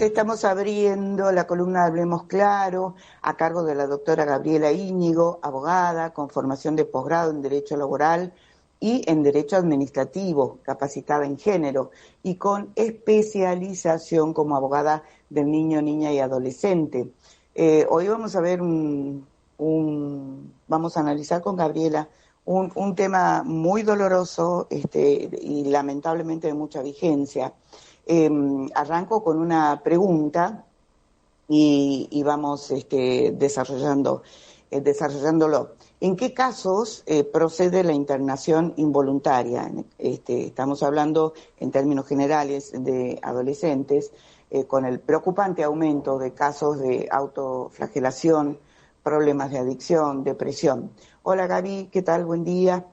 estamos abriendo la columna Hablemos Claro, a cargo de la doctora Gabriela Íñigo, abogada con formación de posgrado en Derecho Laboral y en Derecho Administrativo, capacitada en género, y con especialización como abogada del niño, niña y adolescente. Hoy vamos a ver vamos a analizar con Gabriela un tema muy doloroso y lamentablemente de mucha vigencia. Arranco con una pregunta y vamos desarrollándolo. ¿En qué casos procede la internación involuntaria? Estamos hablando en términos generales de adolescentes, con el preocupante aumento de casos de autoflagelación, problemas de adicción, depresión. Hola Gaby, ¿qué tal? Buen día.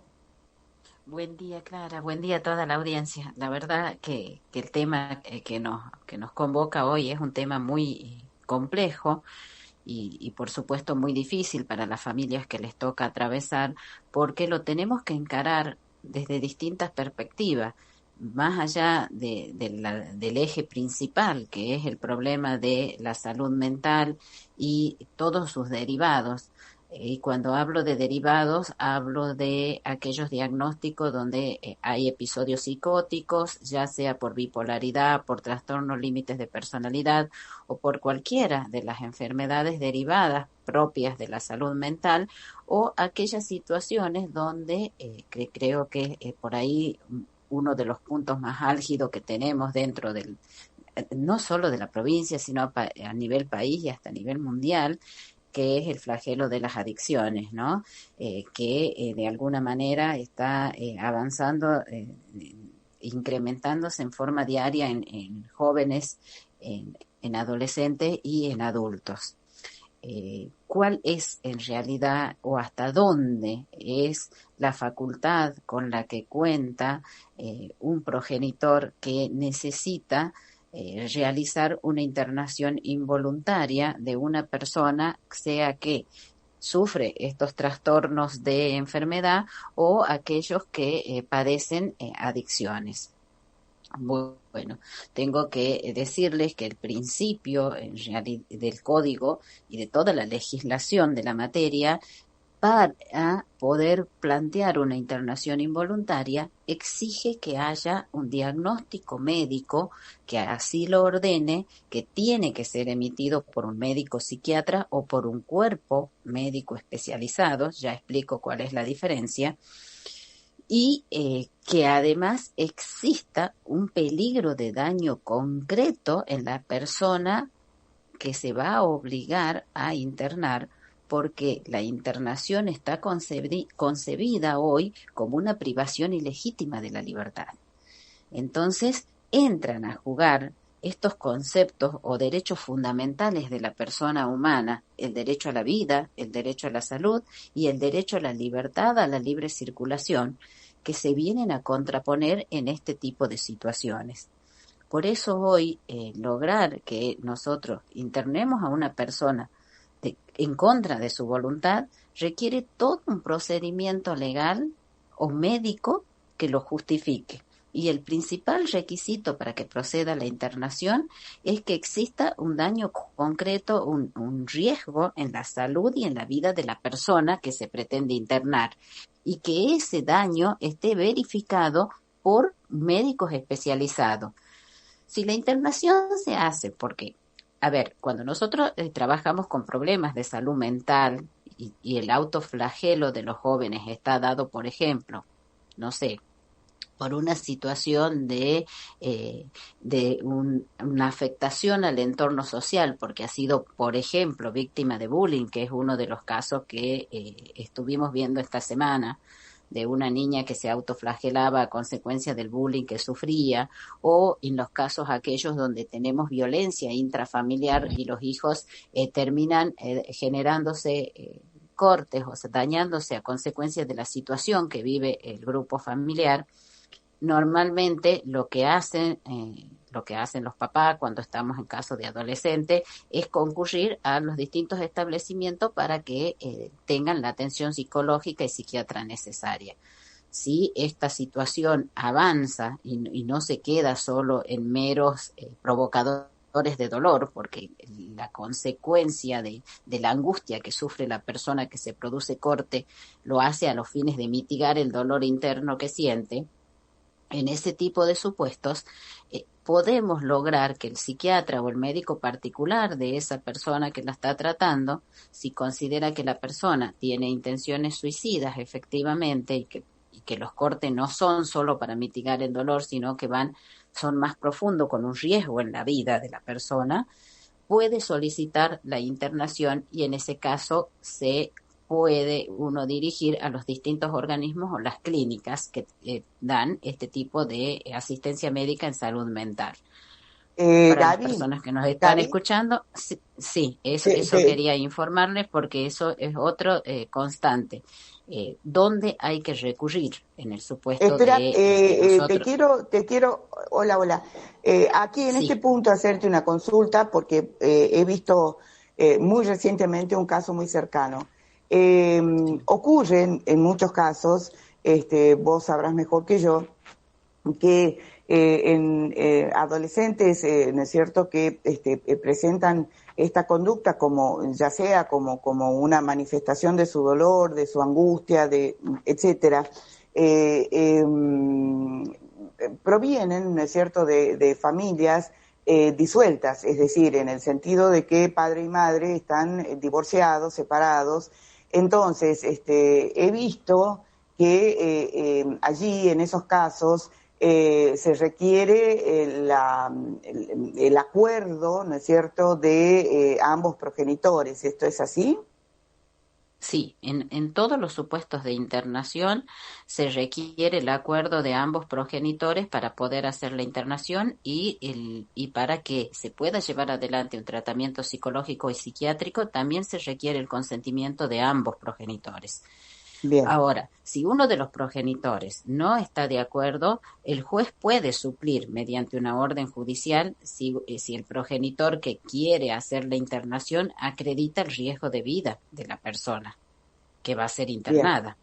Buen día, Clara. Buen día a toda la audiencia. La verdad que el tema que nos convoca hoy es un tema muy complejo y por supuesto muy difícil para las familias que les toca atravesar, porque lo tenemos que encarar desde distintas perspectivas, más allá del eje principal, que es el problema de la salud mental y todos sus derivados. Y cuando hablo de derivados, hablo de aquellos diagnósticos donde hay episodios psicóticos, ya sea por bipolaridad, por trastornos límites de personalidad o por cualquiera de las enfermedades derivadas propias de la salud mental, o aquellas situaciones donde creo que por ahí uno de los puntos más álgidos que tenemos dentro no solo de la provincia, sino a nivel país y hasta a nivel mundial, que es el flagelo de las adicciones, ¿no? Que de alguna manera está avanzando, incrementándose en forma diaria en jóvenes, en adolescentes y en adultos. ¿Cuál es en realidad o hasta dónde es la facultad con la que cuenta un progenitor que necesita realizar una internación involuntaria de una persona, sea que sufre estos trastornos de enfermedad o aquellos que padecen adicciones? Bueno, tengo que decirles que el principio del código y de toda la legislación de la materia para poder plantear una internación involuntaria exige que haya un diagnóstico médico que así lo ordene, que tiene que ser emitido por un médico psiquiatra o por un cuerpo médico especializado, ya explico cuál es la diferencia, y que además exista un peligro de daño concreto en la persona que se va a obligar a internar, porque la internación está concebida hoy como una privación ilegítima de la libertad. Entonces entran a jugar estos conceptos o derechos fundamentales de la persona humana, el derecho a la vida, el derecho a la salud y el derecho a la libertad, a la libre circulación, que se vienen a contraponer en este tipo de situaciones. Por eso hoy lograr que nosotros internemos a una persona en contra de su voluntad requiere todo un procedimiento legal o médico que lo justifique. Y el principal requisito para que proceda la internación es que exista un daño concreto, un riesgo en la salud y en la vida de la persona que se pretende internar, y que ese daño esté verificado por médicos especializados. Si la internación se hace porque, a ver, cuando nosotros trabajamos con problemas de salud mental y el autoflagelo de los jóvenes está dado, por ejemplo, no sé, por una situación una afectación al entorno social, porque ha sido, por ejemplo, víctima de bullying, que es uno de los casos que estuvimos viendo esta semana, de una niña que se autoflagelaba a consecuencia del bullying que sufría, o en los casos aquellos donde tenemos violencia intrafamiliar y los hijos terminan generándose cortes o dañándose a consecuencia de la situación que vive el grupo familiar. Normalmente lo que hacen los papás cuando estamos en caso de adolescente es concurrir a los distintos establecimientos para que tengan la atención psicológica y psiquiatra necesaria. Si esta situación avanza y no se queda solo en meros provocadores de dolor, porque la consecuencia de la angustia que sufre la persona que se produce corte lo hace a los fines de mitigar el dolor interno que siente. En ese tipo de supuestos, podemos lograr que el psiquiatra o el médico particular de esa persona que la está tratando, si considera que la persona tiene intenciones suicidas efectivamente y que los cortes no son solo para mitigar el dolor, sino que son más profundos con un riesgo en la vida de la persona, puede solicitar la internación y en ese caso se puede uno dirigir a los distintos organismos o las clínicas que dan este tipo de asistencia médica en salud mental. Para las Gaby, personas que nos están Gaby, escuchando, sí, sí, te, eso te- quería informarles porque eso es otro constante. ¿Dónde hay que recurrir en el supuesto espera, de que nosotros? hola, hola, aquí en este Sí, punto hacerte una consulta porque he visto muy recientemente un caso muy cercano. sí, Ocurren en muchos casos, vos sabrás mejor que yo, que en adolescentes, ¿no es cierto?, que presentan esta conducta como, ya sea como una manifestación de su dolor, de su angustia, etcétera, eh, eh, provienen, ¿no es cierto?, de familias disueltas, es decir, en el sentido de que padre y madre están divorciados, separados. Entonces, he visto que allí, en esos casos, se requiere el acuerdo, ¿no es cierto?, de ambos progenitores. ¿Esto es así? sí, en todos los supuestos de internación se requiere el acuerdo de ambos progenitores para poder hacer la internación y para que se pueda llevar adelante un tratamiento psicológico y psiquiátrico, también se requiere el consentimiento de ambos progenitores. Bien, Ahora, si uno de los progenitores no está de acuerdo, el juez puede suplir mediante una orden judicial si el progenitor que quiere hacer la internación acredita el riesgo de vida de la persona que va a ser bien, internada.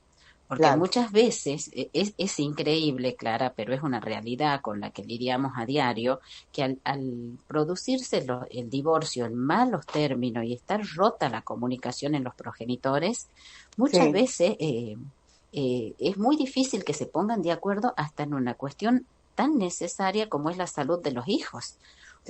Porque claro. muchas veces es increíble, Clara, pero es una realidad con la que lidiamos a diario, que al producirse el divorcio en malos términos y estar rota la comunicación en los progenitores, muchas Sí, veces es muy difícil que se pongan de acuerdo hasta en una cuestión tan necesaria como es la salud de los hijos.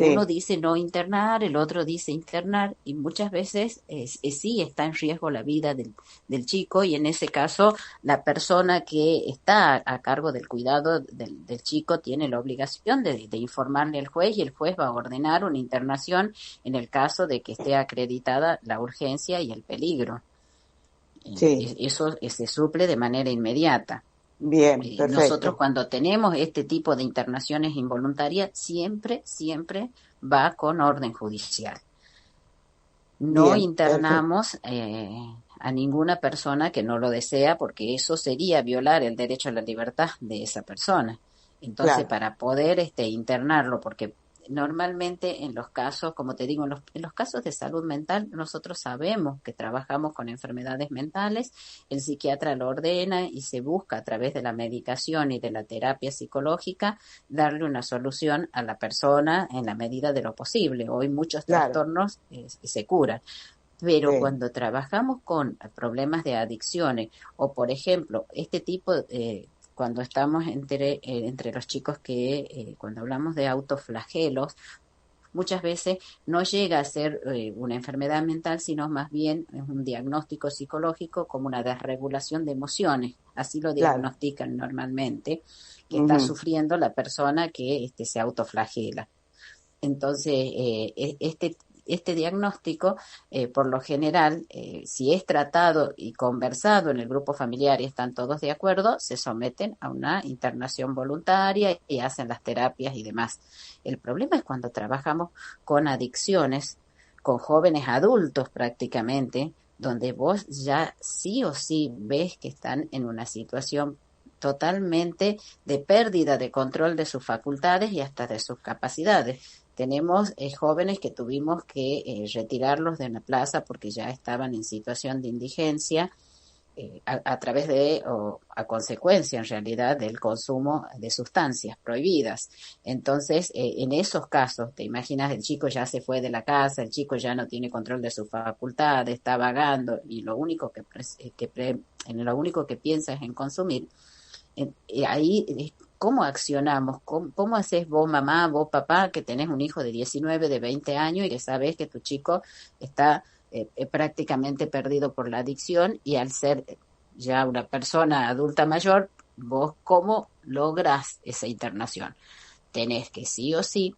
Uno sí, dice no internar, el otro dice internar y muchas veces sí está en riesgo la vida del chico y en ese caso la persona que está a cargo del cuidado del chico tiene la obligación de informarle al juez y el juez va a ordenar una internación en el caso de que esté acreditada la urgencia y el peligro. sí. Eso se suple de manera inmediata. Bien, Nosotros perfecto. cuando tenemos este tipo de internaciones involuntarias, siempre va con orden judicial. No Bien, perfecto. internamos a ninguna persona que no lo desea porque eso sería violar el derecho a la libertad de esa persona. Entonces, Claro, para poder internarlo, porque normalmente en los casos, como te digo, en los casos de salud mental, nosotros sabemos que trabajamos con enfermedades mentales, el psiquiatra lo ordena y se busca a través de la medicación y de la terapia psicológica darle una solución a la persona en la medida de lo posible. Hoy muchos claro. trastornos se curan, pero Sí, cuando trabajamos con problemas de adicciones o, por ejemplo, este tipo, cuando estamos entre los chicos cuando hablamos de autoflagelos, muchas veces no llega a ser una enfermedad mental, sino más bien es un diagnóstico psicológico como una desregulación de emociones. Así lo claro. diagnostican normalmente, que está Ujú. sufriendo la persona que se autoflagela. Entonces, este diagnóstico, por lo general, si es tratado y conversado en el grupo familiar y están todos de acuerdo, se someten a una internación voluntaria y hacen las terapias y demás. El problema es cuando trabajamos con adicciones, con jóvenes adultos prácticamente, donde vos ya sí o sí ves que están en una situación totalmente de pérdida de control de sus facultades y hasta de sus capacidades. Tenemos jóvenes que tuvimos que retirarlos de la plaza porque ya estaban en situación de indigencia, a través de, o a consecuencia en realidad del consumo de sustancias prohibidas. Entonces, en esos casos, te imaginas, el chico ya se fue de la casa, el chico ya no tiene control de sus facultades, está vagando y lo único en lo único que piensa es en consumir. Ahí, ¿cómo accionamos? ¿Cómo haces vos, mamá, vos, papá, que tenés un hijo de 19, de 20 años y que sabés que tu chico está prácticamente perdido por la adicción y al ser ya una persona adulta mayor, vos cómo lográs esa internación? Tenés que sí o sí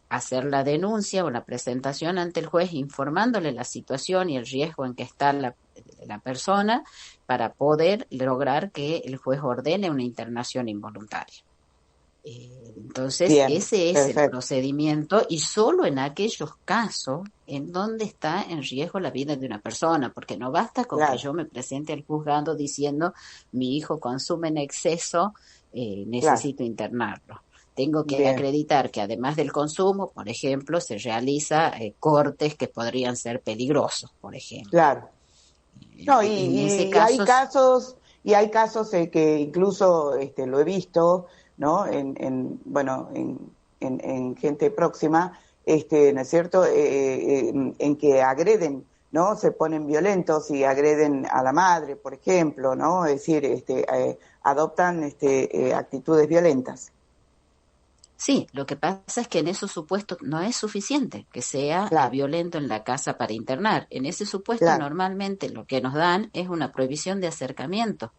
hacer la denuncia o la presentación ante el juez informándole la situación y el riesgo en que está la persona para poder lograr que el juez ordene una internación involuntaria. Entonces, Bien, ese es el perfecto. procedimiento y solo en aquellos casos en donde está en riesgo la vida de una persona, porque no basta con que Claro, yo me presente al juzgado diciendo mi hijo consume en exceso, claro. necesito internarlo. Tengo que Bien, acreditar que además del consumo, por ejemplo, se realiza cortes que podrían ser peligrosos, por ejemplo. claro. No, En ese y hay caso, casos, que incluso lo he visto, ¿no? Bueno, en gente próxima, ¿no es cierto? En que agreden, ¿no? Se ponen violentos y agreden a la madre, por ejemplo, ¿no? Es decir, adoptan actitudes violentas. sí, lo que pasa es que en esos supuestos no es suficiente que sea Claro, violento en la casa para internar. En ese supuesto claro. normalmente lo que nos dan es una prohibición de acercamiento.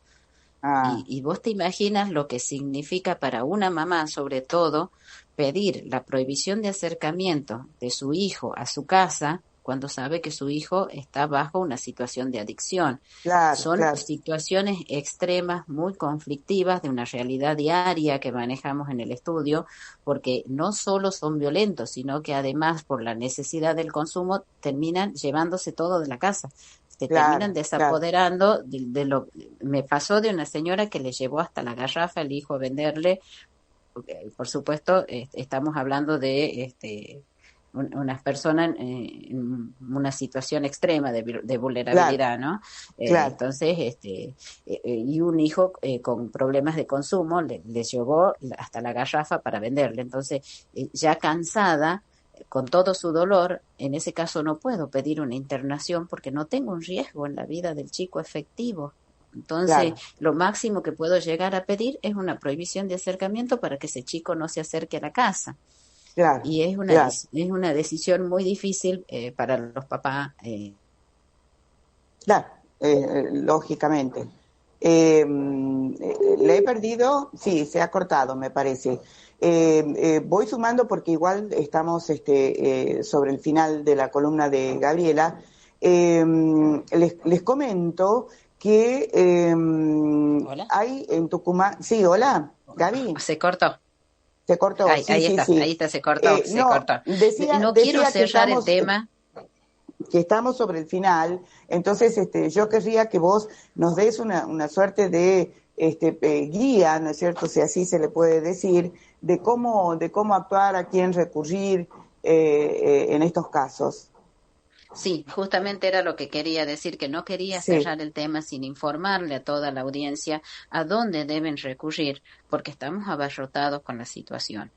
Ah, Y vos te imaginas lo que significa para una mamá, sobre todo, pedir la prohibición de acercamiento de su hijo a su casa cuando sabe que su hijo está bajo una situación de adicción. claro, Son claro, situaciones extremas, muy conflictivas de una realidad diaria que manejamos en el estudio, porque no solo son violentos, sino que además por la necesidad del consumo terminan llevándose todo de la casa. Se terminan claro, claro. desapoderando de lo. Me pasó de una señora que le llevó hasta la garrafa al hijo a venderle, porque, por supuesto, estamos hablando de unas personas en una situación extrema de Claro, vulnerabilidad, ¿no? claro. Entonces, y un hijo con problemas de consumo le llevó hasta la garrafa para venderle. Entonces, ya cansada, con todo su dolor, en ese caso no puedo pedir una internación porque no tengo un riesgo en la vida del chico efectivo. Entonces, Claro, lo máximo que puedo llegar a pedir es una prohibición de acercamiento para que ese chico no se acerque a la casa. claro, Y claro, es una decisión muy difícil para los papás. claro, lógicamente. ¿Le he perdido? Sí, se ha cortado, me parece. Voy sumando porque igual estamos sobre el final de la columna de Gabriela. Les comento que Hola. hay en Tucumán. Sí, hola, Gaby, Se cortó. se cortó, sí, sí, Ahí sí. está, se cortó, se No, cortó. decía, No quiero decía cerrar el tema. que estamos sobre el final, entonces yo querría que vos nos des una suerte de guía, ¿no es cierto? Si así se le puede decir, de cómo actuar, a quién recurrir en estos casos. Sí, justamente era lo que quería decir, que no quería Sí, cerrar el tema sin informarle a toda la audiencia a dónde deben recurrir, porque estamos abarrotados con la situación.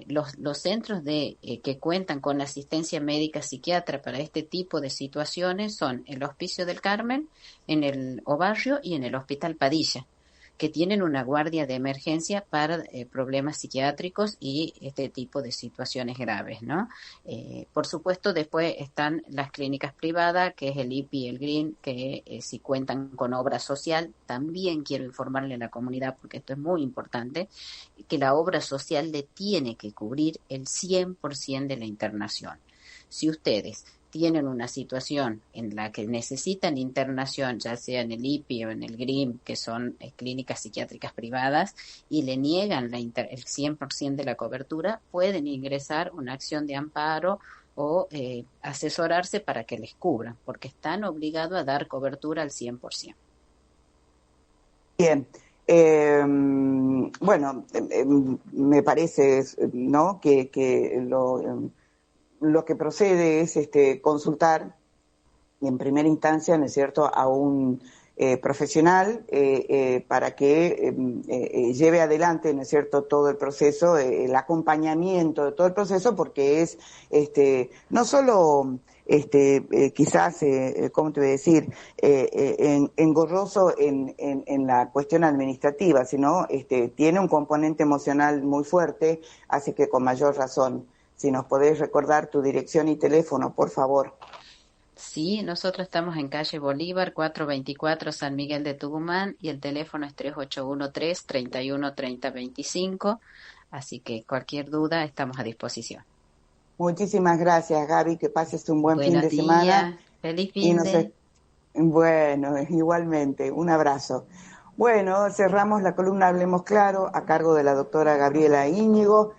Los centros que cuentan con asistencia médica psiquiatra para este tipo de situaciones son el Hospicio del Carmen, en el Obarrio y en el Hospital Padilla, que tienen una guardia de emergencia para problemas psiquiátricos y este tipo de situaciones graves, ¿no? Por supuesto, después están las clínicas privadas, que es el IPI y el GRIN, que si cuentan con obra social, también quiero informarle a la comunidad, porque esto es muy importante, que la obra social le tiene que cubrir el 100% de la internación. Si ustedes tienen una situación en la que necesitan internación, ya sea en el IPI o en el GRIM, que son clínicas psiquiátricas privadas, y le niegan el 100% de la cobertura, pueden ingresar una acción de amparo o asesorarse para que les cubran, porque están obligados a dar cobertura al 100%. bien. Bueno, me parece, ¿no? Que lo que procede es consultar en primera instancia, ¿no es cierto?, a un profesional para que lleve adelante, ¿no es cierto?, todo el proceso, el acompañamiento de todo el proceso, porque es no solo quizás, ¿cómo te voy a decir?, engorroso en la cuestión administrativa, sino tiene un componente emocional muy fuerte, así que con mayor razón. Si nos podés recordar tu dirección y teléfono, por favor. Sí, nosotros estamos en calle Bolívar, 424 San Miguel de Tucumán, y el teléfono es 3813-313025, así que cualquier duda estamos a disposición. Muchísimas gracias, Gaby, que pases un buen fin Buenos de semana. días, feliz Y fin de... bueno, igualmente, un abrazo. Bueno, cerramos la columna Hablemos Claro a cargo de la doctora Gabriela Íñigo.